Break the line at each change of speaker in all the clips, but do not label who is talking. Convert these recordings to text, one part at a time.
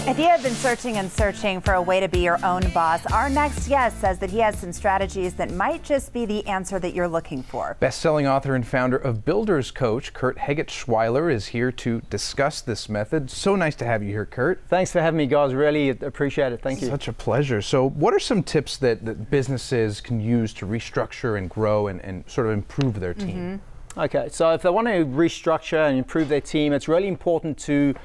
If you have been searching and searching for a way to be your own boss, our next guest says that he has some strategies that might just be the answer that you're looking for.
Best-selling author and founder of Builder's Coach, Kurt Heget-Schweiler, is here to discuss this method. So nice to have you here, Kurt.
Thanks for having me, guys. Really appreciate it. Thank you.
Such a pleasure. So what are some tips that businesses can use to restructure and grow and sort of improve their team?
Okay, so if they want to restructure and improve their team, it's really important to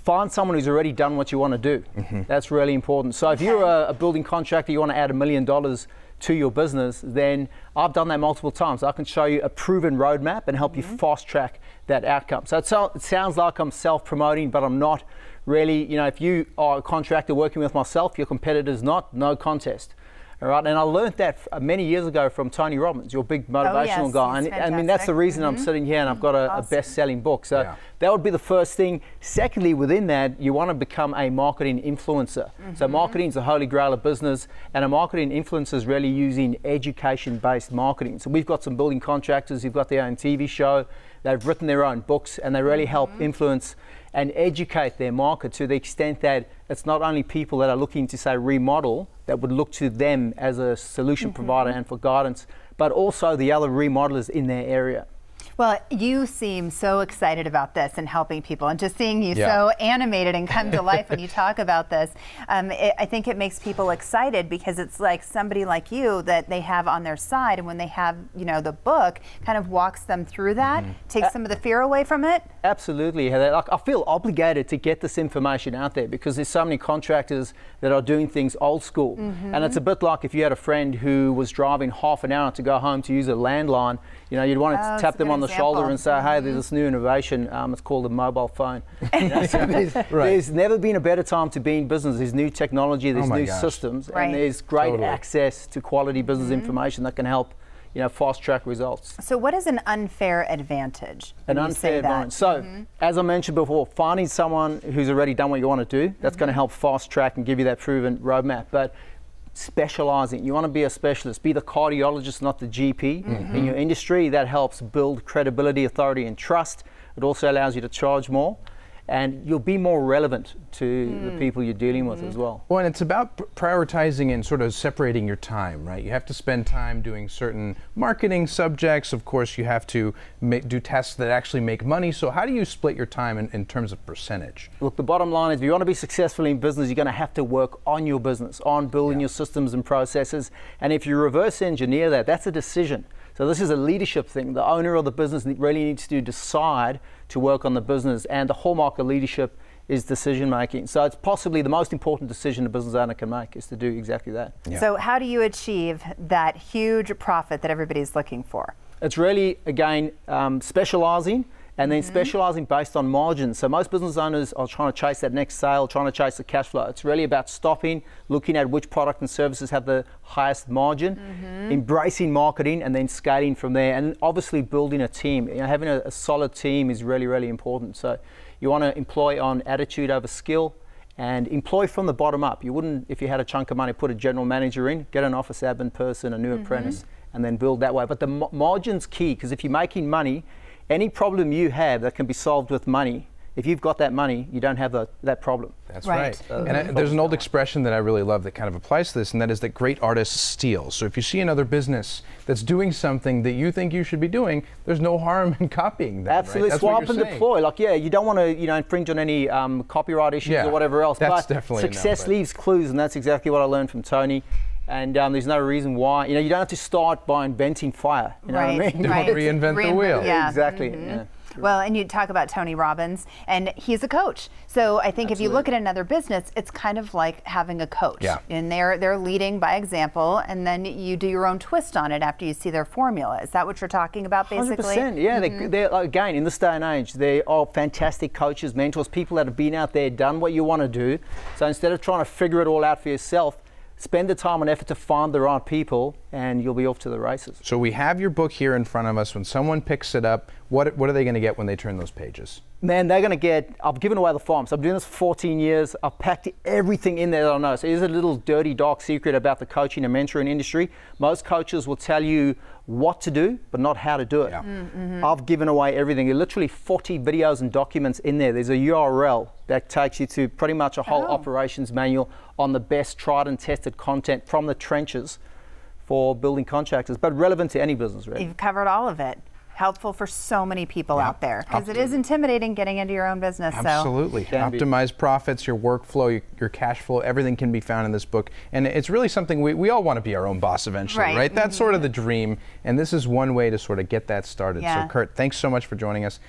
find someone who's already done what you want to do. That's really important. So if you're a building contractor, you want to add $1 million to your business, then I've done that multiple times. I can show you a proven roadmap and help you fast track that outcome. So it sounds like I'm self-promoting, but I'm not really. You know, if you are a contractor working with myself, your competitor's not, no contest. All right, and I learned that many years ago from Tony Robbins, your big motivational guy. And I mean, that's the reason I'm sitting here and I've got a best-selling book. So that would be the first thing. Secondly, within that, you want to become a marketing influencer. So marketing is the holy grail of business, and a marketing influencer is really using education-based marketing. So we've got some building contractors who've got their own TV show, they've written their own books, and they really help influence and educate their market to the extent that it's not only people that are looking to, say, remodel that would look to them as a solution provider and for guidance, but also the other remodelers in their area.
Well, you seem so excited about this and helping people, and just seeing you so animated and come to life when you talk about this, I think it makes people excited because it's like somebody like you that they have on their side, and when they have, you know, the book, kind of walks them through that, takes some of the fear away from it.
Absolutely, Heather. Like, I feel obligated to get this information out there because there's so many contractors that are doing things old school, and it's a bit like if you had a friend who was driving half an hour to go home to use a landline. You know, you'd want to tap them on the shoulder and say, hey, there's this new innovation, it's called a mobile phone. You know, so there's never been a better time to be in business. There's new technology, there's new systems, and there's great access to quality business information that can help, you know, fast track results.
So what is an unfair advantage?
An unfair advantage. So, as I mentioned before, finding someone who's already done what you want to do, that's going to help fast track and give you that proven roadmap. But specializing, you want to be a specialist, be the cardiologist, not the GP in your industry. That helps build credibility, authority, and trust. It also allows you to charge more, and you'll be more relevant to the people you're dealing with as well.
Well, and it's about prioritizing and sort of separating your time, right? You have to spend time doing certain marketing subjects. Of course, you have to do tests that actually make money. So how do you split your time in terms of percentage?
Look, the bottom line is if you want to be successful in business, you're going to have to work on your business, on building your systems and processes. And if you reverse engineer that, that's a decision. So this is a leadership thing. The owner of the business really needs to decide to work on the business, and the hallmark of leadership is decision making. So it's possibly the most important decision a business owner can make is to do exactly that.
So how do you achieve that huge profit that everybody's looking for?
It's really, again, specializing, and then specializing based on margins. So most business owners are trying to chase that next sale, trying to chase the cash flow. It's really about stopping, looking at which product and services have the highest margin, embracing marketing, and then scaling from there. And obviously building a team. You know, having a solid team is really, really important. So you want to employ on attitude over skill, and employ from the bottom up. You wouldn't, if you had a chunk of money, put a general manager in, get an office admin person, a new apprentice, and then build that way. But the margin's key, because if you're making money, any problem you have that can be solved with money, if you've got that money, you don't have that problem.
That's right. And there's an old expression that I really love that kind of applies to this, and that is that great artists steal. So if you see another business that's doing something that you think you should be doing, there's no harm in copying that.
Absolutely, swap and deploy. Like, you don't want to, infringe on any copyright issues or whatever else.
That's
but
definitely
success leaves clues, and that's exactly what I learned from Tony. And there's no reason why. You don't have to start by inventing fire. You know what I mean?
Don't reinvent the wheel.
Exactly.
Well, and you talk about Tony Robbins, and he's a coach. So I think if you look at another business, it's kind of like having a coach. And they're leading by example, and then you do your own twist on it after you see their formula. Is that what you're talking about, basically?
100%. Yeah, they're again, in this day and age, they are fantastic coaches, mentors, people that have been out there, done what you want to do. So instead of trying to figure it all out for yourself, spend the time and effort to find the right people and you'll be off to the races.
So we have your book here in front of us. When someone picks it up, what are they going to get when they turn those pages?
Man, they're going to get, I've given away the farm. So I'm doing this for 14 years. I've packed everything in there that I know. So here's a little dirty, dark secret about the coaching and mentoring industry. Most coaches will tell you what to do, but not how to do it. Yeah. I've given away everything. There are literally 40 videos and documents in there. There's a URL that takes you to pretty much a whole operations manual on the best tried and tested content from the trenches for building contractors, but relevant to any business, really.
You've covered all of it. Helpful for so many people out there, because it is intimidating getting into your own business.
Absolutely.
So.
Optimize profits, your workflow, your cash flow, everything can be found in this book. And it's really something we all want to be our own boss eventually, right? That's sort of the dream. And this is one way to sort of get that started. So Kurt, thanks so much for joining us.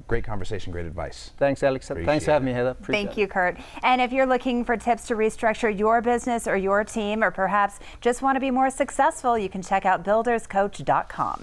Great conversation, great advice.
Thanks, Alex. Thanks for having me, Heather.
Thank you, Kurt. And if you're looking for tips to restructure your business or your team, or perhaps just want to be more successful, you can check out builderscoach.com.